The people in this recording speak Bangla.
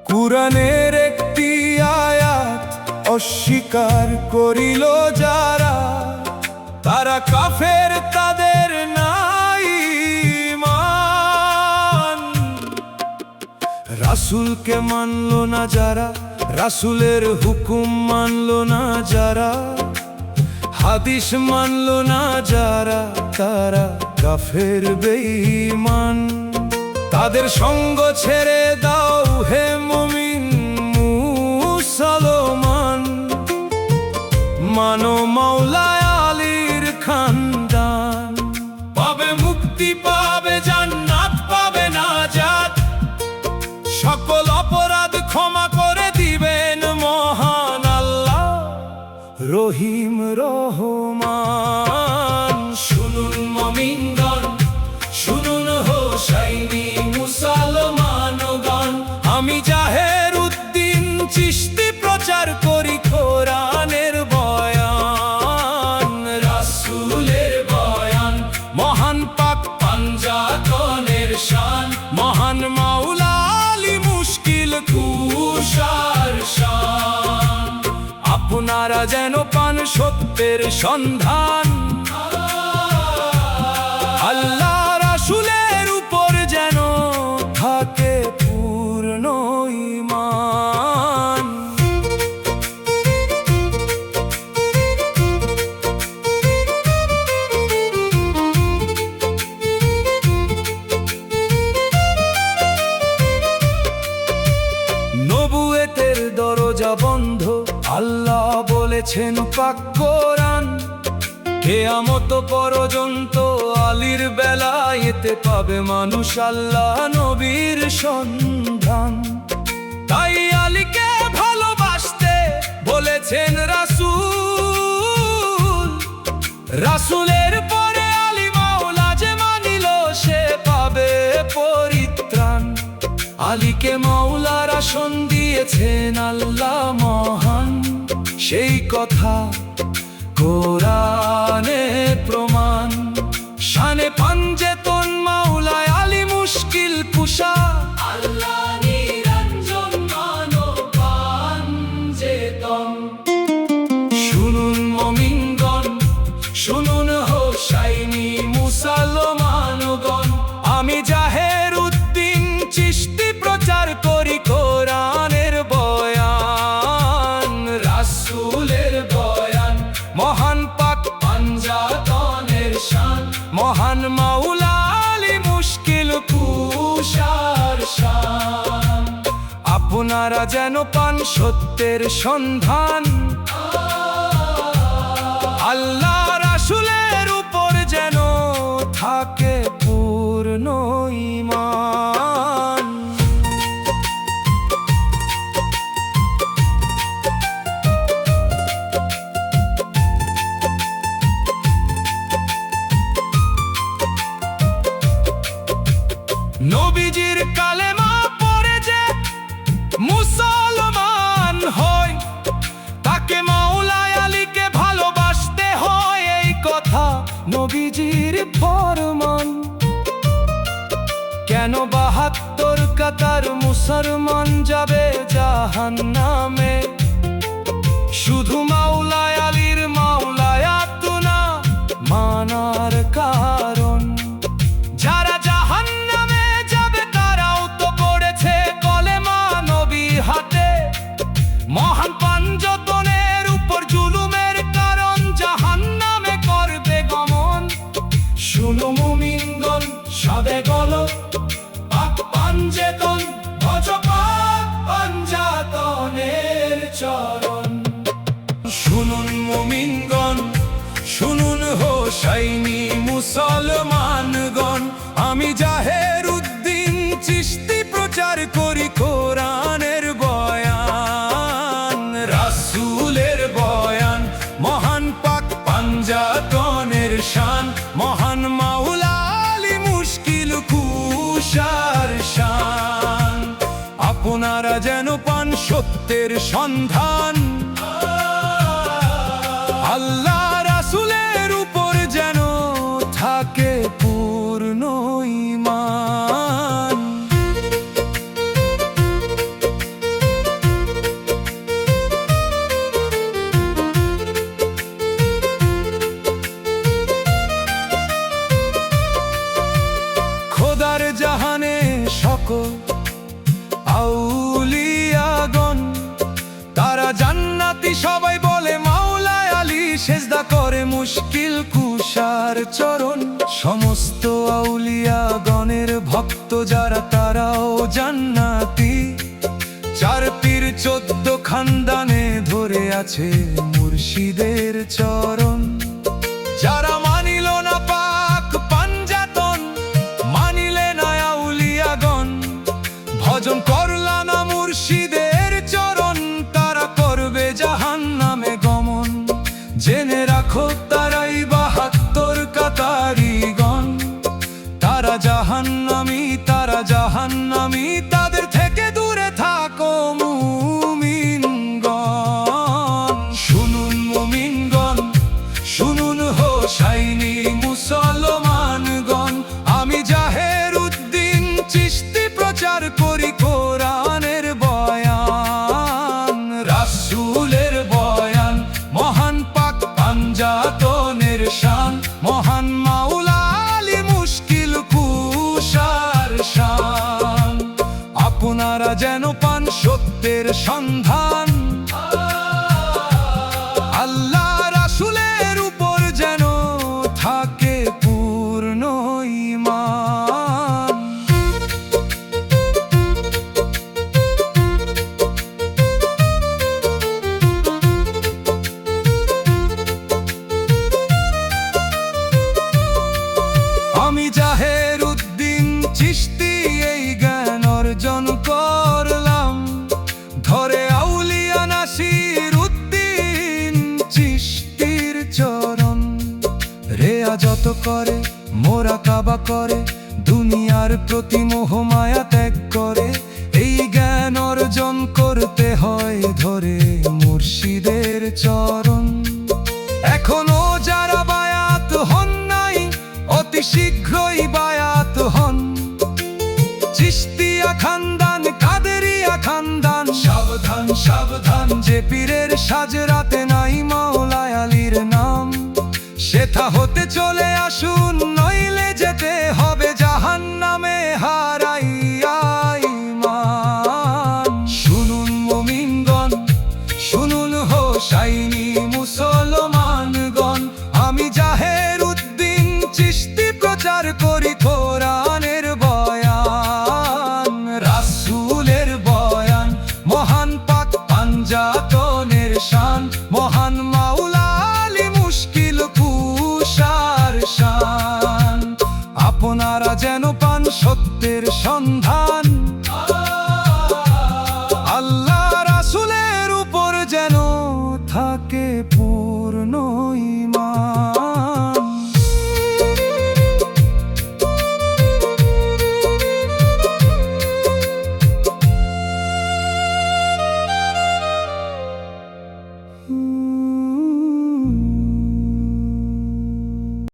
কুরআনের একটি আয়াত অস্বীকার করিল যারা, তারা কাফের, তাদের নাই ঈমান। রাসূলকে মানল না যারা, রাসূলের হুকুম মানল না যারা, হাদিস মানল না যারা, তারা কাফের বেঈমান। তাদের সঙ্গ ছেড়ে দাও হে মুমিন মুসলমান, মানো মাওলা আলীর খানদান। পাবে মুক্তি, পাবে জান্নাত, পাবে নাজাত, সকল অপরাধ ক্ষমা করে দিবেন মহান আল্লাহ রহিম রহমান। শুনুন মুমিনগণ, শুনুন হোসাইনি মুসলমানগণ, আমি জাহের উদ্দিন চিশতি প্রচার করি কোরআনের বয়ান, রাসূলের বয়ান, মহান পাক পাঞ্জাতনের শান, মহান মাওলা আলী মুশকিল কুশার শান। আপনারা যেন পান সত্যের সন্ধান, আল্লাহ রাসূলের উপর যেন থাকে পূর্ণ ঈমান। নবুয়তের দরজা বন্ধ, আল্লাহ বলেছেন পাক কোরআন, কিয়ামত পর্যন্ত আলীর বেলায়েতে পাবে মানুষ আল্লাহ নবীর সন্ধান। তাই আলীকে ভালোবাসতে বলেছেন রাসূল, রাসূলের পরে আলী মাওলা যে মানিল সে পাবে পরিত্রাণ। আলীকে মাওলার আসন দিয়েছেন আল্লাহ মহান, সেই কথা কোরআনে প্রমাণ। শানে পাঞ্জেতন মাওলায় আলী মুশকিল কুশা, আল্লাহ নিরঞ্জন মানো পাঞ্জেতন। শুনুন মুমিনগণ, শুনুন হোসাইনি মুসলমানগণ, আমি জাহের উদ্দিন চিশতি প্রচার করি কোরআনের বয়ান, রাসূলের বয়ান, মহান পাক পাঞ্জাতনের শান, মহান মাওলা আলী মুশকিল কুশার শান। আপনারা যেন পান সত্যের সন্ধান, আল্লাহ রাসূলের উপর যেন থাকে পূর্ণ ঈমান। নবীজির কালেমা পড়ে যে মুসলমান হয়, তাকে মাওলা আলীকে ভালোবাসতে হয়, এই কথা নবীজির ফরমান। কেন ৭২ কাতার মুসলমান যাবে জাহান্নামে, শুধু মাওলা আলীর মাওলায়াত না মানার কারণ। যারা জাহান্নামে যাবে তারাও তো পড়েছে কলেমা নবী হাতে, মহান পাঞ্জতনের উপর জুলুমের কারণ জাহান্নামে করবে গমন। শুনো মুমিনগণ সাবে গল পাক পাঞ্জেতন ভজ পাক পাঞ্জাতনের চরণ। শুনুন মুমিনগণ শুনুন হোসাইনি মুসলমানগণ, আমি জাহের উদ্দিন চিশতি প্রচার করি কোরআনের বয়ান, রাসূলের বয়ান, মহান পাক পাঞ্জাতনের শান, মহান মাওলা আলী মুশকিল কুশার শান। আপনারা যেন পান সত্যের সন্ধান, আল্লাহ রাসূলের উপর যেন থাকে পূর্ণ ঈমান। খোদার জাহানে সকল আউলিয়াগণ তারা জান্নাতি, সবাই বলে মাওলা আলী সেজদা করে মুশকিল কুশার চরণ। সমস্ত আউলিয়াগণের ভক্ত যারা তারাও জান্নাতি, 4 পীর 14 খানদানে ধরে আছে মুর্শিদের চরণ। যারা মানিল না পাক পাঞ্জাতন, মানিলে না আউলিয়াগণ, ভজন করলা না মুর্শিদের চরণ, তারা করবে জাহান্নামে গমন। জেনে রাখো তারাই 72 কাতারিগণ, তারা জাহান্নামী, তারা জাহান্নামী, তাদের থেকে দূরে থাকো মুমিনগণ। শুনুন মুমিনগণ শুনুন হোসাইনি মুসলমানগণ, আমি জাহের উদ্দিন চিশতি প্রচার করি কোরআনের বয়ান, রাসূলের বয়ান, মহান পাক পাঞ্জাতনের শান, মহান মাওলা আলী মুশকিল কুশার শান। আপনারা যেন পান সত্যের সন্ধান, আল্লাহ রাসূলের উপর যেন থাকে পূর্ণ ঈমান। আমি জাহের উদ্দিন চিশতি এই জ্ঞান অর্জন করলাম, ধরে আউলিয়া নাসির উদ্দিন চিশতির চরণ। রেয়া যত করে মোরাকাবা করে, দুনিয়ার প্রতি মোহ মায়া ত্যাগ করে, এই জ্ঞান অর্জন করতে হয় ধরে মুর্শিদের চরণ। এখনো যারা বায়াত হন নাই, অতি শীঘ্রই বায়াত হন। চিশতিয়া খানদান কাদেরিয়া খানদান, সাবধান সাবধান, যে পীরের সাজরাতে নাই মাওলা আলীর নাম, সেথা হতে চলে আসুন, নইলে যেতে হবে জাহান্নামে হারাইয়া ঈমান। শুনুন মুমিনগণ শুনুন হোসাইনি মুসলমানগণ, আমি জাহের উদ্দিন চিশতি প্রচার করি কোরআনের বয়ান, রাসূলের বয়ান, মহান পাক পাঞ্জাতনের শান, মহান মাওলা আলী মুশকিল কুশার শান। আপনারা যেন পান সত্যের সন্ধান,